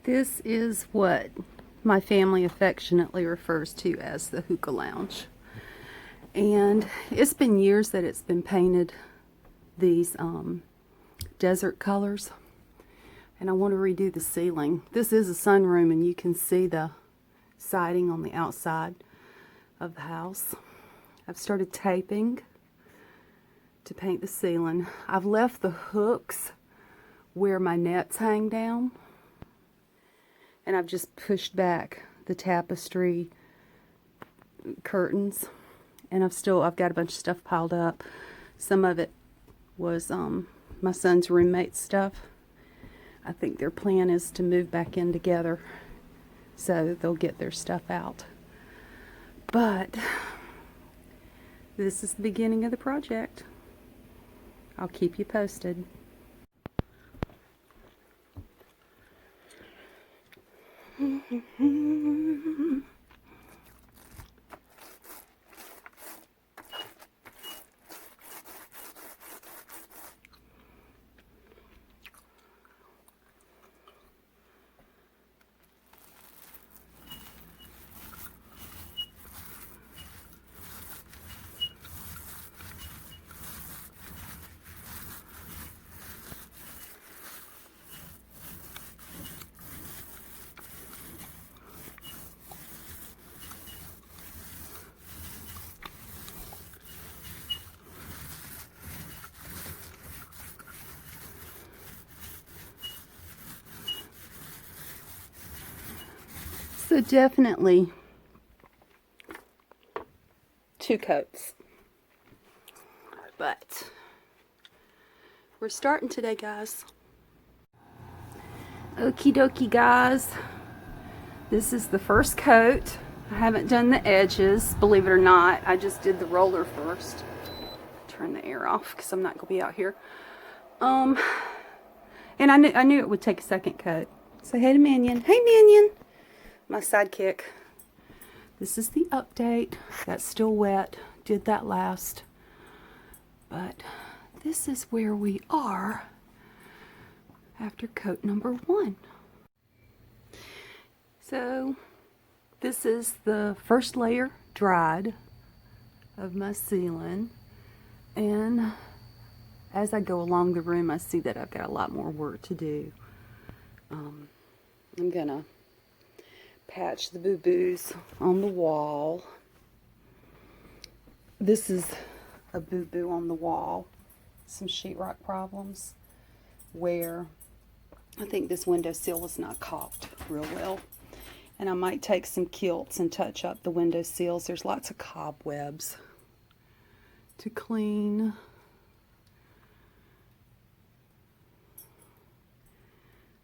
This is what my family affectionately refers to as the hookah lounge. And it's been years that it's been painted these desert colors. And I want to redo the ceiling. This is a sunroom and you can see the siding on the outside of the house. I've started taping to paint the ceiling. I've left the hooks where my nets hang down. And I've just pushed back the tapestry curtains. And I've got a bunch of stuff piled up. Some of it was my son's roommate stuff. I think their plan is to move back in together so they'll get their stuff out. But this is the beginning of the project. I'll keep you posted. So definitely 2 coats, but we're starting today, guys. Okie dokie, guys. This is the first coat. I haven't done the edges, believe it or not. I just did the roller first. Turn the air off because I'm not gonna be out here. And I knew it would take a second coat. Say hey to Minion. Hey, Minion. My sidekick. This is the update. That's still wet. Did that last. But this is where we are after coat number 1. So this is the first layer dried of my ceiling. And as I go along the room, I see that I've got a lot more work to do. I'm gonna patch the boo-boos on the wall. This is a boo-boo on the wall. Some sheetrock problems where I think this windowsill is not caulked real well. And I might take some kilts and touch up the windowsills. There's lots of cobwebs to clean.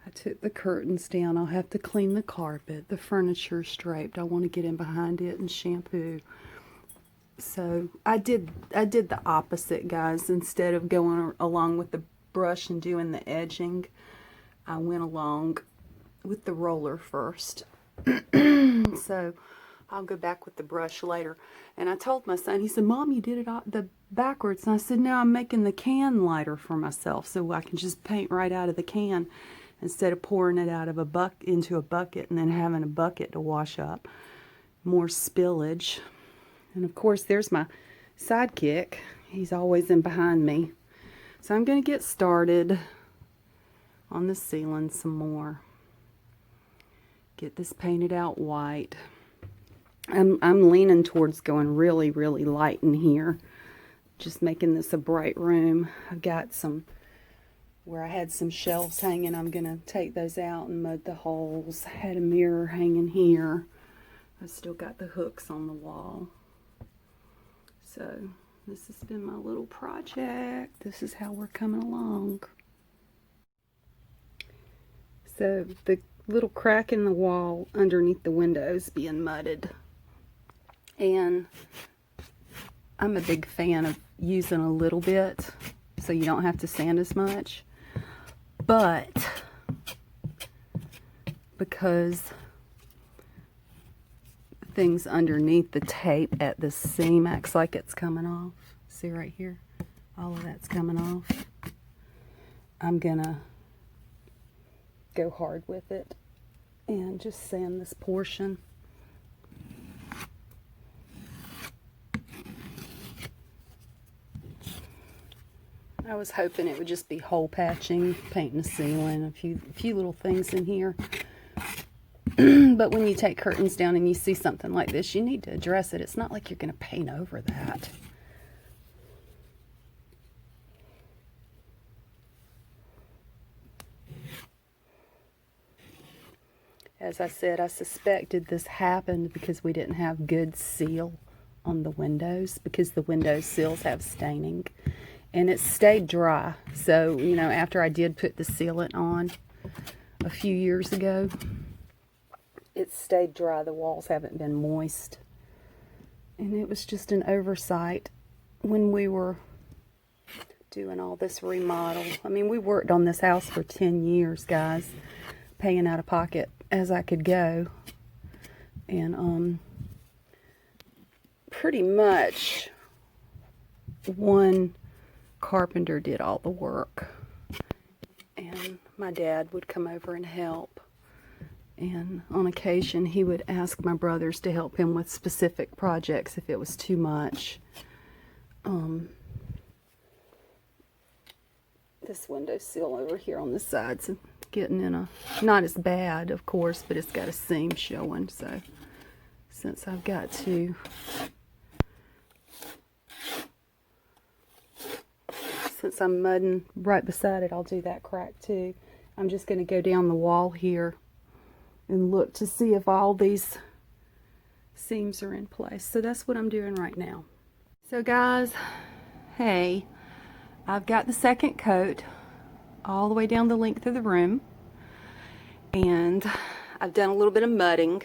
I took the curtains down. I'll have to clean the carpet. The furniture's draped. I want to get in behind it and shampoo. So I did the opposite, guys. Instead of going along with the brush and doing the edging, I went along with the roller first. So I'll go back with the brush later. And I told my son, he said, Mom, you did it the backwards. And I said, no, I'm making the can lighter for myself so I can just paint right out of the can, instead of pouring it out of into a bucket and then having a bucket to wash up. More spillage. And of course, there's my sidekick. He's always in behind me. So I'm going to get started on the ceiling some more. Get this painted out white. I'm leaning towards going really, really light in here. Just making this a bright room. I've got some where I had some shelves hanging. I'm going to take those out and mud the holes. I had a mirror hanging here. I've still got the hooks on the wall. So this has been my little project. This is how we're coming along. So the little crack in the wall underneath the window is being mudded. And I'm a big fan of using a little bit so you don't have to sand as much. But because things underneath the tape at the seam acts like it's coming off. See right here? All of that's coming off. I'm gonna go hard with it and just sand this portion. I was hoping it would just be hole patching, painting the ceiling, a few little things in here. But when you take curtains down and you see something like this, you need to address it. It's not like you're going to paint over that. As I said, I suspected this happened because we didn't have good seal on the windows, because the window sills have staining. And it stayed dry. So, you know, after I did put the sealant on a few years ago, it stayed dry. The walls haven't been moist. And it was just an oversight when we were doing all this remodel. I mean, we worked on this house for 10 years, guys, paying out of pocket as I could go. And pretty much one carpenter did all the work, and my dad would come over and help, and on occasion he would ask my brothers to help him with specific projects if it was too much. This window sill over here on the side's getting in a, not as bad of course, but it's got a seam showing, so since I've got to since I'm mudding right beside it, I'll do that crack too. I'm just going to go down the wall here and look to see if all these seams are in place. So that's what I'm doing right now. So guys, hey, I've got the second coat all the way down the length of the room, and I've done a little bit of mudding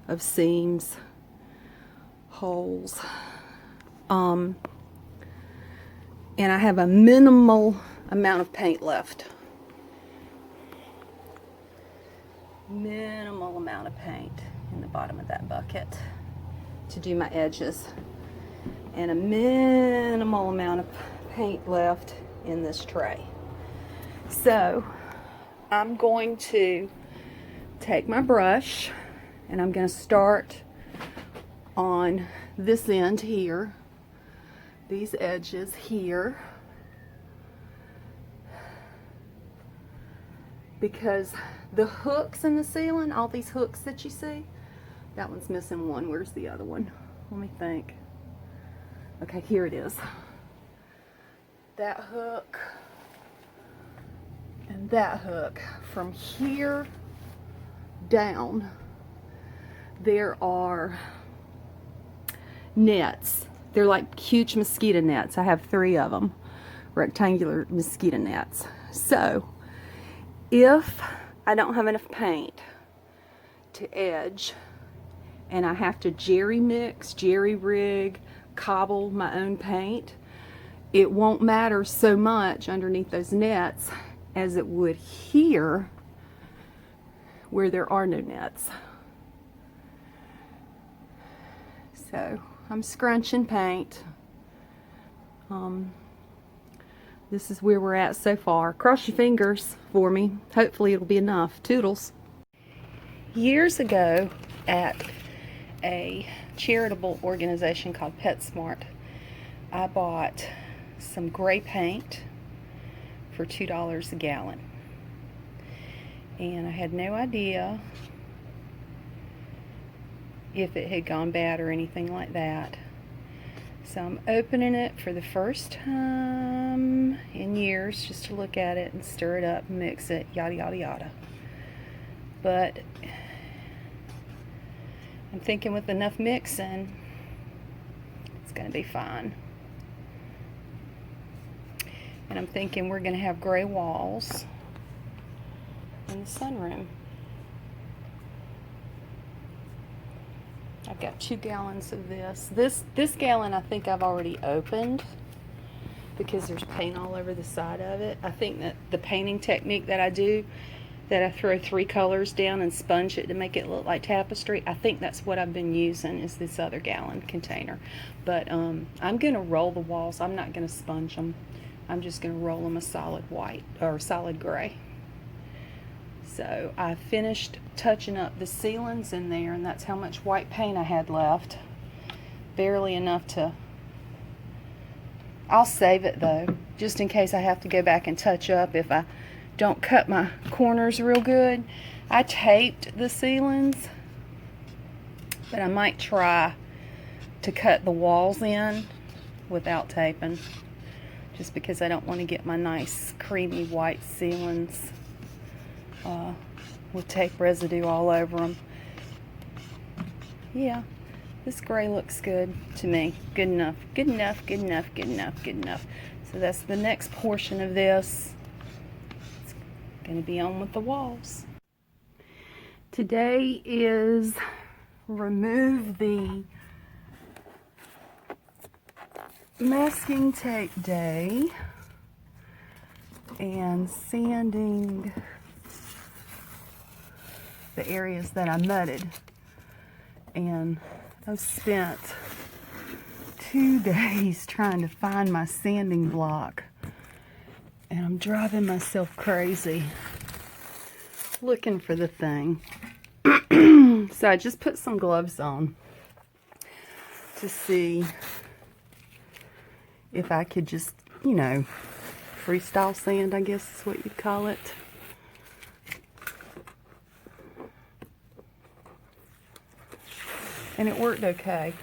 of seams, holes, and I have a minimal amount of paint left. Minimal amount of paint in the bottom of that bucket to do my edges. And a minimal amount of paint left in this tray. So I'm going to take my brush and I'm going to start on this end here, these edges here, because the hooks in the ceiling, all these hooks that you see, that one's missing one. Where's the other one? Let me think. Okay, here it is. That hook and that hook. From here down, there are nets. They're like huge mosquito nets. I have 3 of them, rectangular mosquito nets. So if I don't have enough paint to edge and I have to jerry mix, jerry rig, cobble my own paint, it won't matter so much underneath those nets as it would here where there are no nets. So I'm scrunching paint. This is where we're at so far. Cross your fingers for me. Hopefully it'll be enough. Toodles. Years ago at a charitable organization called PetSmart, I bought some gray paint for $2 a gallon. And I had no idea if it had gone bad or anything like that. So I'm opening it for the first time in years just to look at it and stir it up, mix it, yada yada yada. But I'm thinking with enough mixing, it's going to be fine. And I'm thinking we're going to have gray walls in the sunroom. I've got 2 gallons of this. This gallon I think I've already opened because there's paint all over the side of it. I think that the painting technique that I do, that I throw 3 colors down and sponge it to make it look like tapestry, I think that's what I've been using, is this other gallon container. But I'm going to roll the walls. I'm not going to sponge them. I'm just going to roll them a solid white or solid gray. So I finished touching up the ceilings in there, and that's how much white paint I had left. Barely enough to... I'll save it though, just in case I have to go back and touch up if I don't cut my corners real good. I taped the ceilings, but I might try to cut the walls in without taping, just because I don't want to get my nice creamy white ceilings with tape residue all over them. Yeah, this gray looks good to me. Good enough, good enough, good enough, good enough, good enough. So that's the next portion of this. It's going to be on with the walls. Today is remove the masking tape day and sanding the areas that I mudded. And I've spent 2 days trying to find my sanding block, and I'm driving myself crazy looking for the thing. So I just put some gloves on to see if I could just, you know, freestyle sand, I guess is what you'd call it. And it worked okay.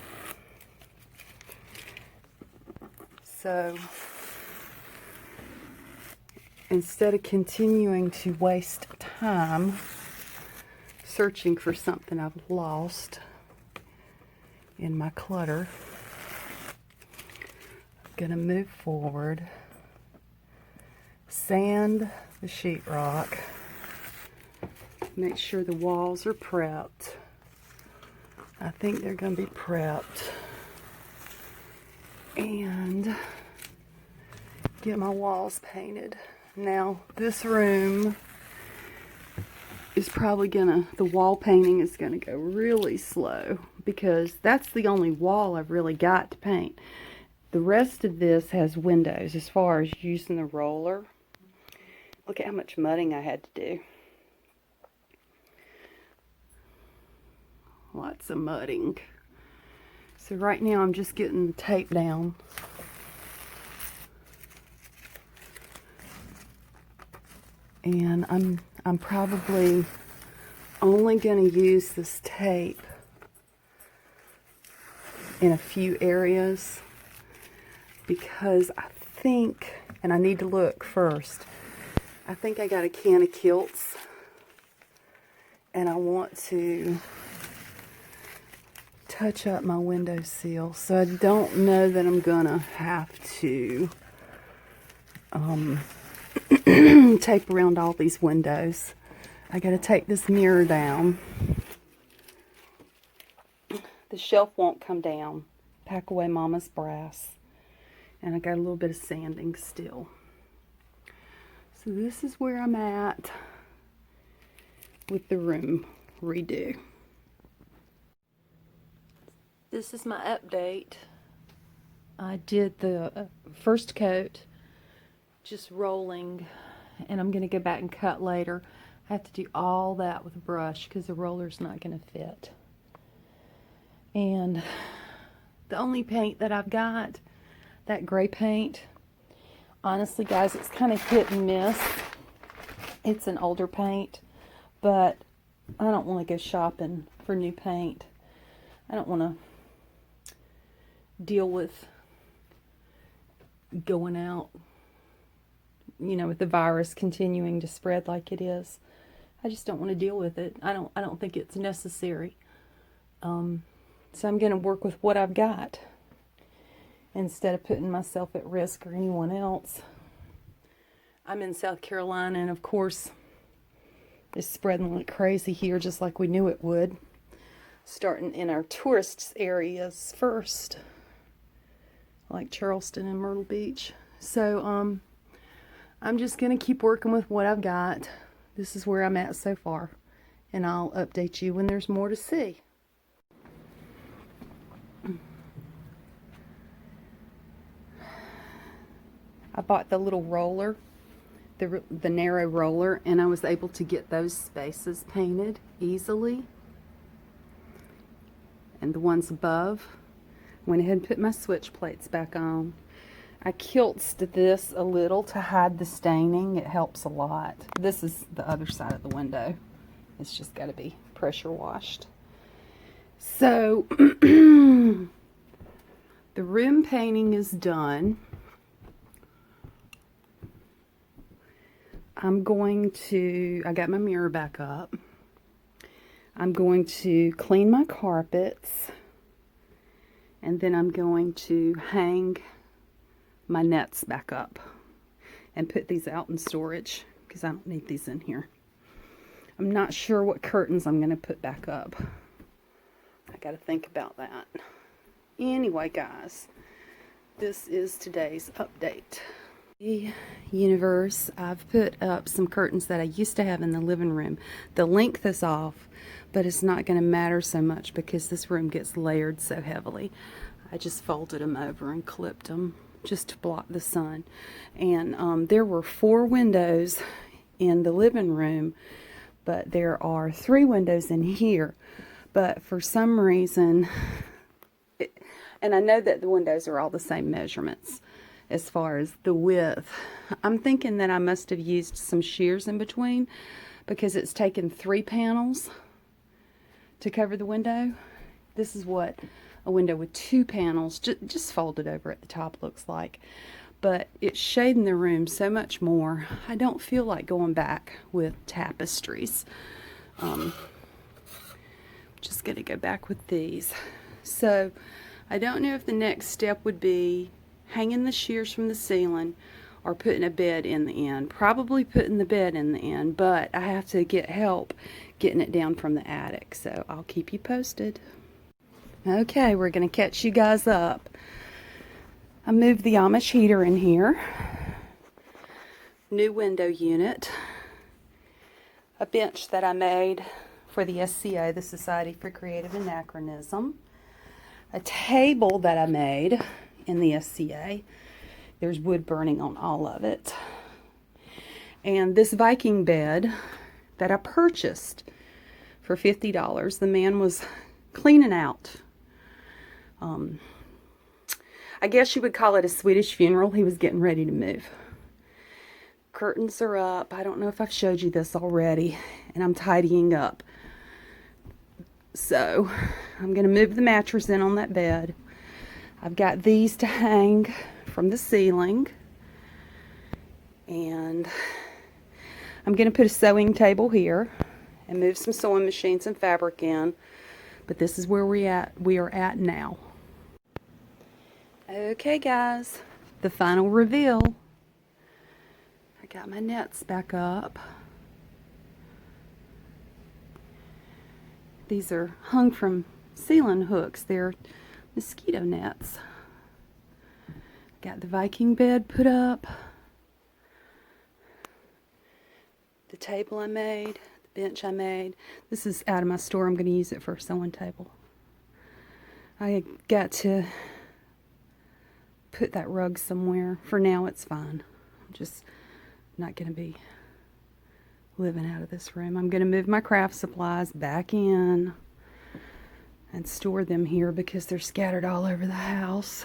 So instead of continuing to waste time searching for something I've lost in my clutter, I'm gonna move forward, sand the sheetrock, make sure the walls are prepped. I think they're going to be prepped, and get my walls painted. Now, this room is probably the wall painting is gonna go really slow, because that's the only wall I've really got to paint. The rest of this has windows as far as using the roller. Look at how much mudding I had to do. Lots of mudding. So right now I'm just getting the tape down. And I'm probably only going to use this tape in a few areas, because I think, and I need to look first, I think I got a can of kilts, and I want to touch up my windowsill. So I don't know that I'm gonna have to tape around all these windows. I gotta take this mirror down. The shelf won't come down. Pack away Mama's brass. And I got a little bit of sanding still. So this is where I'm at with the room redo. This is my update. I did the first coat, just rolling, and I'm going to go back and cut later. I have to do all that with a brush because the roller's not going to fit. And the only paint that I've got, that gray paint, honestly guys, it's kind of hit and miss. It's an older paint, but I don't want to go shopping for new paint. I don't want to deal with going out, you know, with the virus continuing to spread like it is. I just don't want to deal with it. I don't think it's necessary. So I'm going to work with what I've got instead of putting myself at risk or anyone else. I'm in South Carolina, and of course it's spreading like crazy here, just like we knew it would. Starting in our tourist areas first, like Charleston and Myrtle Beach. So I'm just going to keep working with what I've got. This is where I'm at so far, and I'll update you when there's more to see. I bought the little roller the narrow roller, and I was able to get those spaces painted easily. And the ones above, went ahead and put my switch plates back on. I kilted this a little to hide the staining. It helps a lot. This is the other side of the window. It's just got to be pressure washed. So the room painting is done. I got my mirror back up. I'm going to clean my carpets, and then I'm going to hang my nets back up and put these out in storage because I don't need these in here. I'm not sure what curtains I'm going to put back up. I got to think about that. Anyway, guys, this is today's update. Universe, I've put up some curtains that I used to have in the living room. The length is off, but it's not going to matter so much because this room gets layered so heavily. I just folded them over and clipped them just to block the sun. And there were 4 windows in the living room, but there are 3 windows in here. But for some reason, and I know that the windows are all the same measurements as far as the width. I'm thinking that I must have used some shears in between because it's taken 3 panels to cover the window. This is what a window with 2 panels, just folded over at the top, looks like. But it's shading the room so much more. I don't feel like going back with tapestries. Just going to go back with these. So I don't know if the next step would be hanging the shears from the ceiling or putting a bed in the end. Probably putting the bed in the end, but I have to get help getting it down from the attic, so I'll keep you posted. Okay, we're going to catch you guys up. I moved the Amish heater in here. New window unit. A bench that I made for the SCA, the Society for Creative Anachronism. A table that I made in the SCA. There's wood burning on all of it. And this Viking bed that I purchased for $50. The man was cleaning out. I guess you would call it a Swedish funeral. He was getting ready to move. Curtains are up. I don't know if I've showed you this already. And I'm tidying up. So I'm going to move the mattress in on that bed. I've got these to hang from the ceiling. And I'm going to put a sewing table here and move some sewing machines and fabric in. But this is where we are at now. Okay, guys, the final reveal. I got my nets back up. These are hung from ceiling hooks. They're mosquito nets. Got the Viking bed put up. The table I made. The bench I made. This is out of my store. I'm going to use it for a sewing table. I got to put that rug somewhere. For now, it's fine. I'm just not going to be living out of this room. I'm going to move my craft supplies back in and store them here because they're scattered all over the house.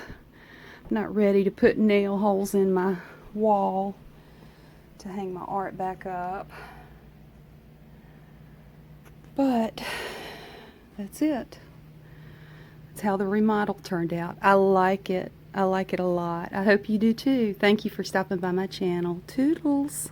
I'm not ready to put nail holes in my wall to hang my art back up. But that's it. That's how the remodel turned out. I like it. I like it a lot. I hope you do too. Thank you for stopping by my channel. Toodles.